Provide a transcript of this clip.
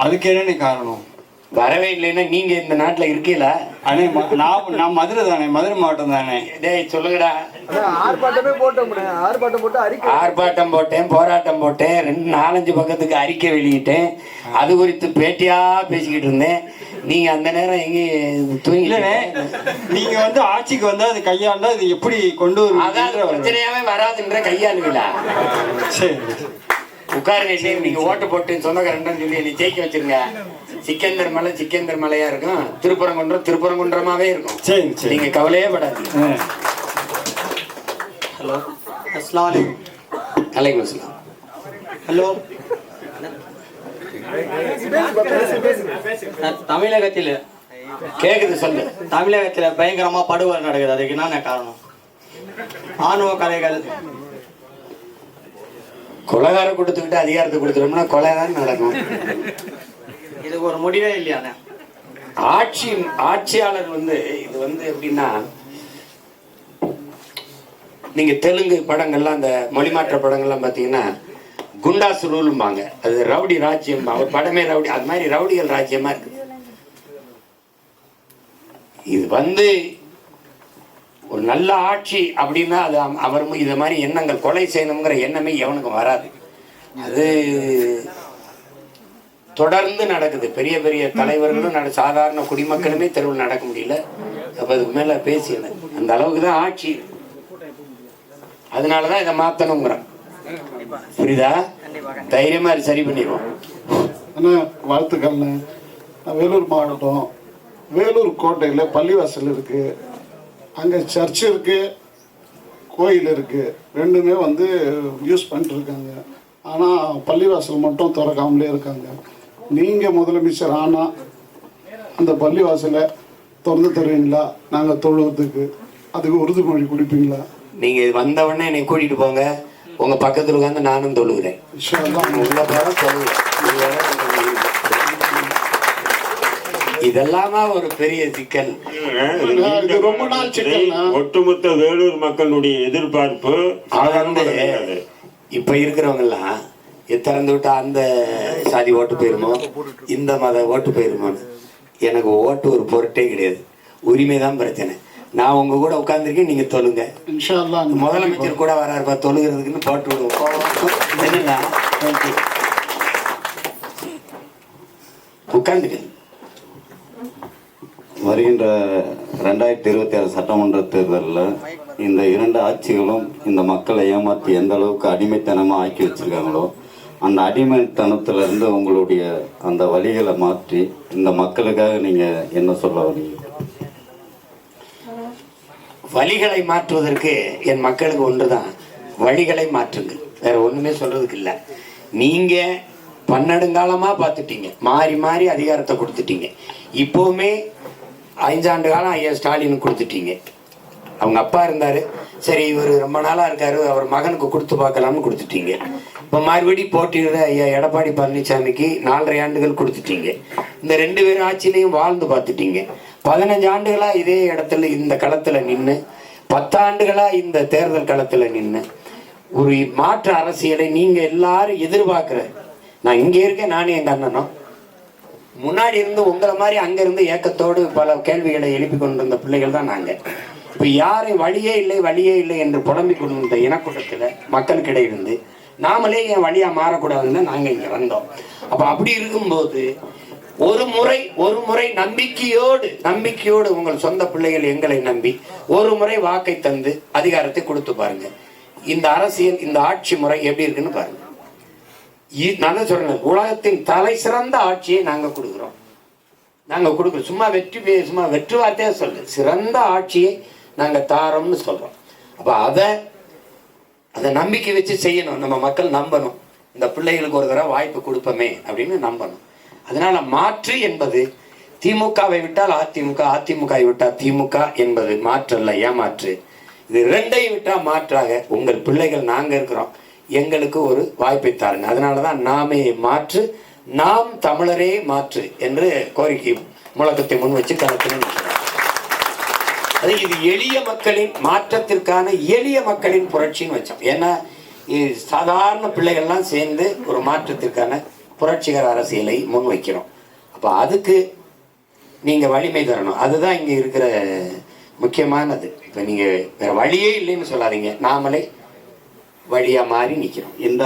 அதுக்கு என்னென்ன காரணம்? வரவே இல்லைன்னா நீங்க இந்த நாட்டுல இருக்கீங்களா? அண்ணே நான் மதுரை தானே, மதுரை மாவட்டம் தானே. டேய் சொல்லுங்கடா. ஆர்ப்பாட்டமே போட்டோம், ஆர்ப்பாட்டம் போட்டு அறிக்கை, ஆர்ப்பாட்டம் போட்டேன், போராட்டம் போட்டேன், 4-5 பக்கத்துக்கு அறிக்கை வெளியிட்டேன். அது குறித்து பேட்டியா பேசிக்கிட்டு இருந்தேன். நீங்க அந்த நேரம் எங்க தூங்கிலே? நீங்க வந்து ஆட்சிக்கு வந்தா அது கையாண்டா அது எப்படி கொண்டு வரும்? அதான் பிரச்சனையாவே வராதுன்ற கையாளுவீங்களா? சரி உட்காருங்க. நீங்க ஓட்டு போட்டு சொந்தக்காரன் சொல்லி நீ ஜெயிக்க வச்சிருங்க. சிக்கந்தர் மலை சிக்கந்தர் மலையா இருக்கும், திருப்பரங்குன்றம் திருப்பரங்குன்றமாவே இருக்கும். சரி சரி, நீங்க கவலையே படாதீங்க. ஹலோ, அஸ்ஸலாமு அலைக்கும். அலைக்கும் அஸ்ஸலாம். ஹலோ, தமிழகத்தில் கேக்குது சொல்லு. தமிழகத்தில் பயங்கரமா படுகொலை நடக்குது. அதுக்கு என்ன காரணம்? ஆணவ கலைகள். கொலைகார கொடுத்துக்கிட்டு அதிகாரத்தை கொடுத்துட்டோம்னா கொலை தான் நடக்கும். இதுக்கு ஒரு முடிவே இல்லையாண்ணே? ஆட்சியாளர் வந்து இது வந்து எப்படின்னா, நீங்க தெலுங்கு படங்கள்லாம் அந்த மொழிமாற்ற படங்கள்லாம் பார்த்தீங்கன்னா குண்டாசு ரூலும்பாங்க. அது ரவுடி ராஜ்யம், அவர் படமே ரவுடி. அது மாதிரி ரவுடிகள் ராஜ்யமா இருக்கு. இது வந்து ஒரு நல்ல ஆட்சி அப்படின்னா அது அவர் இது மாதிரி எண்ணங்கள், கொலை செய்யணுங்கிற எண்ணமே எவனுக்கும் வராது. அது தொடர்ந்து நடக்குது. பெரிய பெரிய தலைவர்களும் சாதாரண குடிமக்களுமே தெருவில் நடக்க முடியல. அப்ப அதுக்கு மேல பேசியது அந்த அளவுக்கு தான் ஆட்சி. அதனாலதான் இதை மாத்தணுங்கிறோம். புரியுதா? தைரியமா சரி பண்ணிடுவோம். வாழ்த்துக்கள்ண்ணே. வேலூர் மாவட்டம் வேலூர் கோட்டையில் பள்ளிவாசல் இருக்கு, அங்கே சர்ச் இருக்கு, கோயில் இருக்கு, ரெண்டுமே வந்து யூஸ் பண்ணிட்டு இருக்காங்க. ஆனால் பள்ளிவாசல் மட்டும் திறக்காமலே இருக்காங்க. நீங்கள் முதலமைச்சர் ஆனால் அந்த பள்ளிவாசலை திறந்து தருவீங்களா? நாங்கள் தொழுகிறதுக்கு அதுக்கு உறுதிமொழி கொடுப்பீங்களா? நீங்கள் வந்தவொடனே என்னை கூட்டிகிட்டு போங்க, உங்கள் பக்கத்தில் உட்காந்து நானும் தொழுகிறேன். உள்ள போகிற தொழுகிறேன். இதெல்லாமா ஒரு பெரிய சிக்கல். ரொம்ப நாள் சிக்கல். ஒட்டுமொத்த வேலூர் மக்களுடைய எதிர்பார்ப்பு இப்ப இருக்கிறவங்கெல்லாம் திறந்து விட்டா அந்த சாதி ஓட்டு போயிருமோ, இந்த மத ஓட்டு போயிருமோன்னு. எனக்கு ஓட்டு ஒரு பொருட்டே கிடையாது, உரிமை தான் பிரச்சனை. நான் உங்க கூட உட்கார்ந்துருக்கேன், நீங்க தொழுங்க. முதலமைச்சர் கூட வராருப்பா தொழுகிறதுக்குன்னு போட்டு விடுவோம். என்னன்னா உட்கார்ந்துக்க. வருகின்ற 2026 சட்டமன்ற தேர்தலில் இந்த 2 ஆட்சிகளும் இந்த மக்களை ஏமாற்றி எந்த அளவுக்கு அடிமைத்தனமாக ஆக்கி வச்சிருக்காங்களோ, அந்த அடிமைத்தனத்திலிருந்து உங்களுடைய அந்த வழிகளை மாற்றி இந்த மக்களுக்காக நீங்கள் என்ன சொல்ல வரீங்க? வழிகளை மாற்றுவதற்கு என் மக்களுக்கு ஒன்றுதான், வழிகளை மாற்றுங்கள். வேற ஒண்ணுமே சொல்றதுக்கு இல்லை. நீங்க பன்னெடுங்காலமா பார்த்துட்டீங்க, மாறி மாறி அதிகாரத்தை கொடுத்துட்டீங்க. இப்போவுமே 5 ஆண்டு காலம் ஐயா ஸ்டாலின் கொடுத்துட்டீங்க. அவங்க அப்பா இருந்தாரு, சரி இவர் ரொம்ப நாளா இருக்காரு, அவர் மகனுக்கு கொடுத்து பார்க்கலாம்னு கொடுத்துட்டீங்க. இப்போ மறுபடி போட்டியிட ஐயா எடப்பாடி பழனிசாமிக்கு 4.5 ஆண்டுகள் கொடுத்துட்டீங்க. இந்த 2 பேரும் ஆட்சியிலையும் வாழ்ந்து பார்த்துட்டீங்க. 15 ஆண்டுகளா இதே இடத்துல இந்த களத்துல நின்று, 10 ஆண்டுகளா இந்த தேர்தல் களத்துல நின்று ஒரு மாற்று அரசியலை நீங்க எல்லாரும் எதிர்பார்க்கிற. நான் இங்க இருக்கேன், நானே எங்க அண்ணனும் முன்னாடி இருந்து உங்களை மாதிரி அங்கிருந்து ஏக்கத்தோடு பல கேள்விகளை எழுப்பி கொண்டிருந்த பிள்ளைகள் தான் நாங்க. இப்ப யாரும் வழியே இல்லை என்று புலம்பிக் கொண்டிருந்த இனக்கூட்டத்துல மக்களுக்கிடையே இருந்து நாமளே என் வழியா மாறக்கூடாதுன்னு நாங்க இங்க வந்தோம். அப்ப அப்படி இருக்கும்போது ஒரு முறை நம்பிக்கையோடு உங்கள் சொந்த பிள்ளைகள் எங்களை நம்பி ஒரு முறை வாக்கை தந்து அதிகாரத்தை கொடுத்து பாருங்க. இந்த அரசியல், இந்த ஆட்சி முறை எப்படி இருக்குன்னு பாருங்க. நான் சொல்றேன், உலகத்தின் தலை சிறந்த ஆட்சியை நாங்க கொடுக்குறோம். சும்மா வெற்றி வார்த்தையா சொல்லு, சிறந்த ஆட்சியை நாங்க தாரோம்னு சொல்றோம். அப்ப அதை நம்பிக்கை வச்சு செய்யணும். நம்ம மக்கள் நம்பணும், இந்த பிள்ளைகளுக்கு ஒரு தடவை வாய்ப்பு கொடுப்போமே அப்படின்னு நம்பணும். அதனால மாற்று என்பது திமுகவை விட்டால் அதிமுக, அதிமுகவை விட்டால் திமுக என்பது மாற்று அல்ல, ஏமாற்று. இது 2ஐயும் விட்டா மாற்றாக உங்கள் பிள்ளைகள் நாங்க இருக்கிறோம், எங்களுக்கு ஒரு வாய்ப்பை தாருங்க. அதனாலதான் நாமே மாற்று, நாம் தமிழரே மாற்று என்று கோரிக்கை முழக்கத்தை முன் வச்சு களத்தில் அது இது எளிய மக்களின் மாற்றத்திற்கான எளிய மக்களின் புரட்சின்னு வச்சோம். ஏன்னா சாதாரண பிள்ளைகள்லாம் சேர்ந்து ஒரு மாற்றத்திற்கான புரட்சிகர அரசியலை முன்வைக்கிறோம். அப்போ அதுக்கு நீங்கள் வலிமை தரணும். அதுதான் இங்கே இருக்கிற முக்கியமானது. இப்போ நீங்கள் வேறு வழியே இல்லைன்னு சொல்லாதீங்க, நாமளே வழியாக மாறி நிற்கிறோம். இந்த